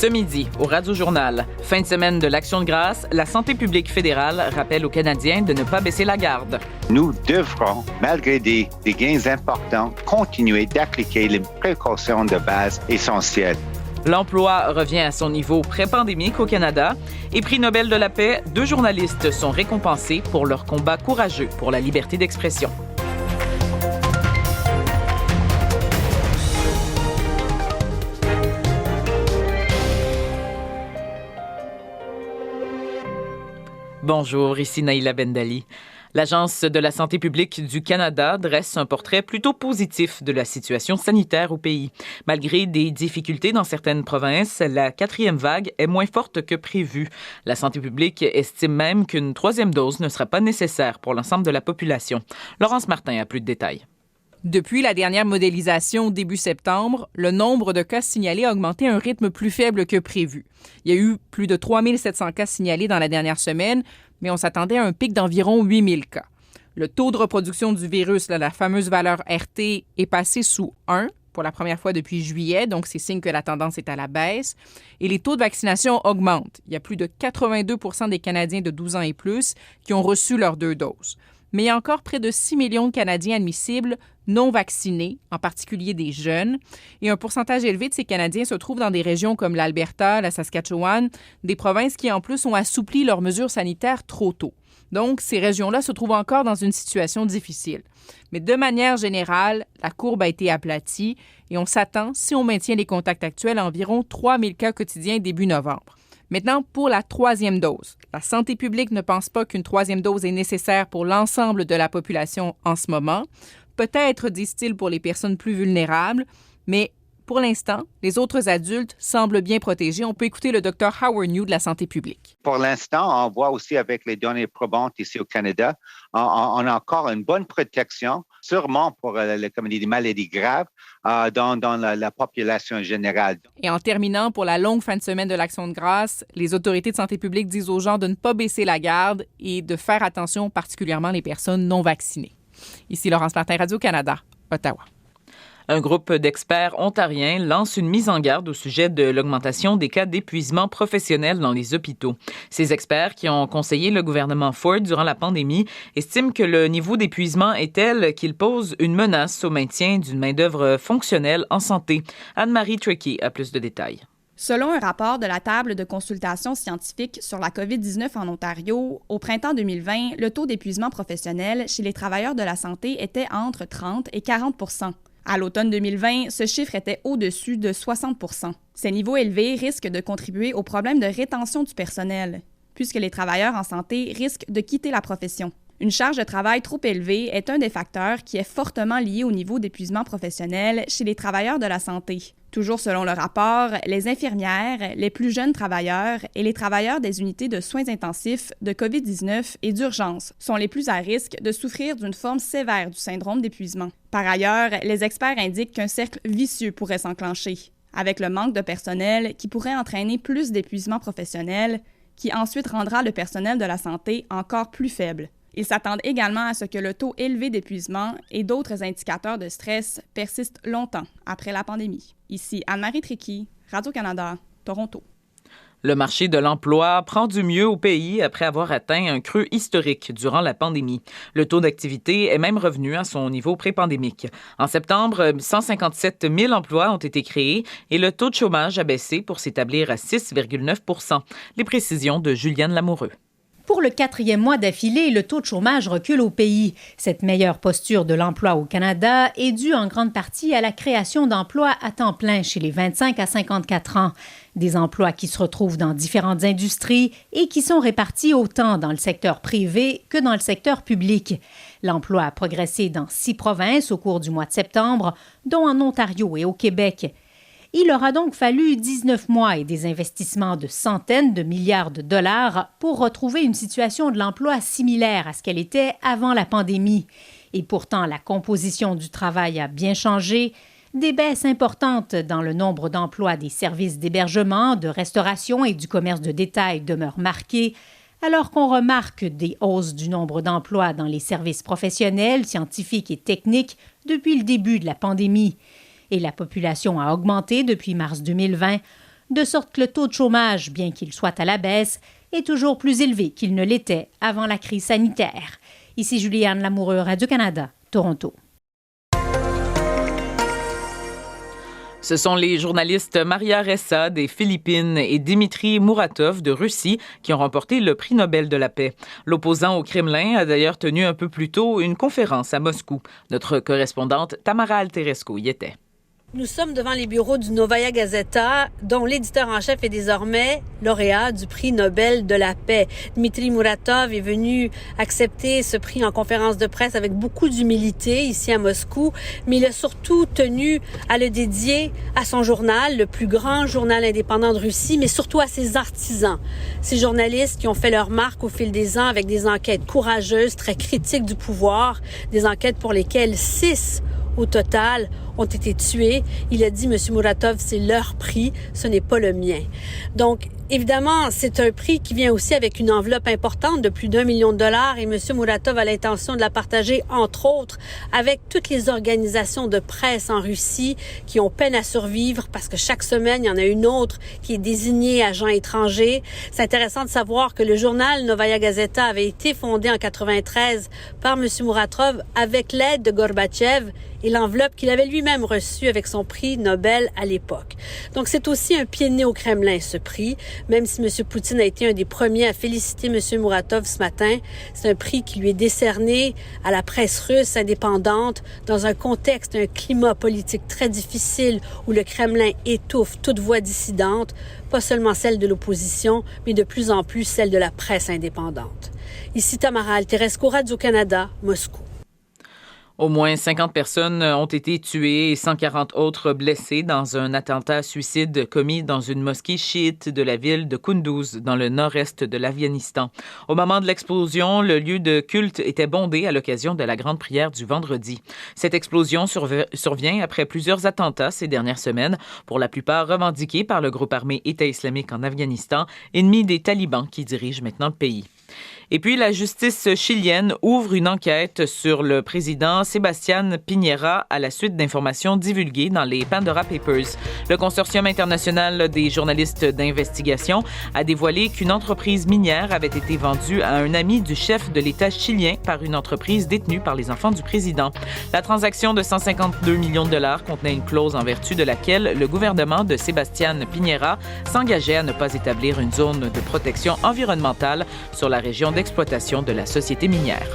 Ce midi, au Radio-Journal, fin de semaine de l'Action de grâce, la santé publique fédérale rappelle aux Canadiens de ne pas baisser la garde. Nous devrons, malgré des gains importants, continuer d'appliquer les précautions de base essentielles. L'emploi revient à son niveau pré-pandémique au Canada. Et prix Nobel de la paix, 2 journalistes sont récompensés pour leur combat courageux pour la liberté d'expression. Bonjour, ici Naïla Bendali. L'Agence de la santé publique du Canada dresse un portrait plutôt positif de la situation sanitaire au pays. Malgré des difficultés dans certaines provinces, la 4e vague est moins forte que prévu. La santé publique estime même qu'une 3e dose ne sera pas nécessaire pour l'ensemble de la population. Laurence Martin a plus de détails. Depuis la dernière modélisation début septembre, le nombre de cas signalés a augmenté à un rythme plus faible que prévu. Il y a eu plus de 3 700 cas signalés dans la dernière semaine, mais on s'attendait à un pic d'environ 8 000 cas. Le taux de reproduction du virus, la fameuse valeur RT, est passé sous 1 pour la première fois depuis juillet, donc c'est signe que la tendance est à la baisse. Et les taux de vaccination augmentent. Il y a plus de 82 % des Canadiens de 12 ans et plus qui ont reçu leurs 2 doses. Mais il y a encore près de 6 millions de Canadiens admissibles non vaccinés, en particulier des jeunes. Et un pourcentage élevé de ces Canadiens se trouve dans des régions comme l'Alberta, la Saskatchewan, des provinces qui, en plus, ont assoupli leurs mesures sanitaires trop tôt. Donc, ces régions-là se trouvent encore dans une situation difficile. Mais de manière générale, la courbe a été aplatie et on s'attend, si on maintient les contacts actuels, à environ 3 000 cas quotidiens début novembre. Maintenant, pour la 3e dose. La santé publique ne pense pas qu'une 3e dose est nécessaire pour l'ensemble de la population en ce moment. Peut-être, disent-ils, pour les personnes plus vulnérables, mais pour l'instant, les autres adultes semblent bien protégés. On peut écouter le Dr Howard New de la santé publique. Pour l'instant, on voit aussi avec les données probantes ici au Canada, on a encore une bonne protection, sûrement pour les maladies graves dans la population générale. Et en terminant, pour la longue fin de semaine de l'Action de grâce, les autorités de santé publique disent aux gens de ne pas baisser la garde et de faire attention, particulièrement les personnes non vaccinées. Ici Laurence Martin, Radio-Canada, Ottawa. Un groupe d'experts ontariens lance une mise en garde au sujet de l'augmentation des cas d'épuisement professionnel dans les hôpitaux. Ces experts, qui ont conseillé le gouvernement Ford durant la pandémie, estiment que le niveau d'épuisement est tel qu'il pose une menace au maintien d'une main-d'œuvre fonctionnelle en santé. Anne-Marie Tricky a plus de détails. Selon un rapport de la table de consultation scientifique sur la COVID-19 en Ontario, au printemps 2020, le taux d'épuisement professionnel chez les travailleurs de la santé était entre 30 et 40 %. À l'automne 2020, ce chiffre était au-dessus de 60 %. Ces niveaux élevés risquent de contribuer au problème de rétention du personnel, puisque les travailleurs en santé risquent de quitter la profession. Une charge de travail trop élevée est un des facteurs qui est fortement lié au niveau d'épuisement professionnel chez les travailleurs de la santé. Toujours selon le rapport, les infirmières, les plus jeunes travailleurs et les travailleurs des unités de soins intensifs de COVID-19 et d'urgence sont les plus à risque de souffrir d'une forme sévère du syndrome d'épuisement. Par ailleurs, les experts indiquent qu'un cercle vicieux pourrait s'enclencher, avec le manque de personnel qui pourrait entraîner plus d'épuisement professionnel, qui ensuite rendra le personnel de la santé encore plus faible. Ils s'attendent également à ce que le taux élevé d'épuisement et d'autres indicateurs de stress persistent longtemps après la pandémie. Ici Anne-Marie Tricky, Radio-Canada, Toronto. Le marché de l'emploi prend du mieux au pays après avoir atteint un creux historique durant la pandémie. Le taux d'activité est même revenu à son niveau pré-pandémique. En septembre, 157 000 emplois ont été créés et le taux de chômage a baissé pour s'établir à 6,9 %. Les précisions de Juliane Lamoureux. Pour le 4e mois d'affilée, le taux de chômage recule au pays. Cette meilleure posture de l'emploi au Canada est due en grande partie à la création d'emplois à temps plein chez les 25 à 54 ans. Des emplois qui se retrouvent dans différentes industries et qui sont répartis autant dans le secteur privé que dans le secteur public. L'emploi a progressé dans 6 provinces au cours du mois de septembre, dont en Ontario et au Québec. Il aura donc fallu 19 mois et des investissements de centaines de milliards de dollars pour retrouver une situation de l'emploi similaire à ce qu'elle était avant la pandémie. Et pourtant, la composition du travail a bien changé. Des baisses importantes dans le nombre d'emplois des services d'hébergement, de restauration et du commerce de détail demeurent marquées, alors qu'on remarque des hausses du nombre d'emplois dans les services professionnels, scientifiques et techniques depuis le début de la pandémie. Et la population a augmenté depuis mars 2020, de sorte que le taux de chômage, bien qu'il soit à la baisse, est toujours plus élevé qu'il ne l'était avant la crise sanitaire. Ici Juliane Lamoureux, Radio-Canada, Toronto. Ce sont les journalistes Maria Ressa des Philippines et Dmitri Muratov de Russie qui ont remporté le prix Nobel de la paix. L'opposant au Kremlin a d'ailleurs tenu un peu plus tôt une conférence à Moscou. Notre correspondante Tamara Alterescu y était. Nous sommes devant les bureaux du Novaya Gazeta, dont l'éditeur en chef est désormais lauréat du prix Nobel de la paix. Dmitri Muratov est venu accepter ce prix en conférence de presse avec beaucoup d'humilité ici à Moscou, mais il a surtout tenu à le dédier à son journal, le plus grand journal indépendant de Russie, mais surtout à ses artisans, ces journalistes qui ont fait leur marque au fil des ans avec des enquêtes courageuses, très critiques du pouvoir, des enquêtes pour lesquelles 6 au total ont été tués. Il a dit, M. Muratov, c'est leur prix, ce n'est pas le mien. Donc, évidemment, c'est un prix qui vient aussi avec une enveloppe importante de plus d'$1 million et M. Muratov a l'intention de la partager, entre autres, avec toutes les organisations de presse en Russie qui ont peine à survivre parce que chaque semaine, il y en a une autre qui est désignée agent étranger. C'est intéressant de savoir que le journal Novaya Gazeta avait été fondé en 1993 par M. Muratov avec l'aide de Gorbatchev et l'enveloppe qu'il avait lui-même reçue avec son prix Nobel à l'époque. Donc, c'est aussi un pied de nez au Kremlin, ce prix, même si M. Poutine a été un des premiers à féliciter M. Muratov ce matin. C'est un prix qui lui est décerné à la presse russe indépendante dans un contexte, un climat politique très difficile où le Kremlin étouffe toute voix dissidente, pas seulement celle de l'opposition, mais de plus en plus celle de la presse indépendante. Ici Tamara Alterescu, Radio-Canada, Moscou. Au moins 50 personnes ont été tuées et 140 autres blessées dans un attentat suicide commis dans une mosquée chiite de la ville de Kunduz, dans le nord-est de l'Afghanistan. Au moment de l'explosion, le lieu de culte était bondé à l'occasion de la grande prière du vendredi. Cette explosion survient après plusieurs attentats ces dernières semaines, pour la plupart revendiqués par le groupe armé État islamique en Afghanistan, ennemi des talibans qui dirigent maintenant le pays. Et puis, la justice chilienne ouvre une enquête sur le président Sebastián Piñera à la suite d'informations divulguées dans les Pandora Papers. Le consortium international des journalistes d'investigation a dévoilé qu'une entreprise minière avait été vendue à un ami du chef de l'État chilien par une entreprise détenue par les enfants du président. La transaction de 152 millions de dollars contenait une clause en vertu de laquelle le gouvernement de Sebastián Piñera s'engageait à ne pas établir une zone de protection environnementale sur la région d'exploitation de la société minière.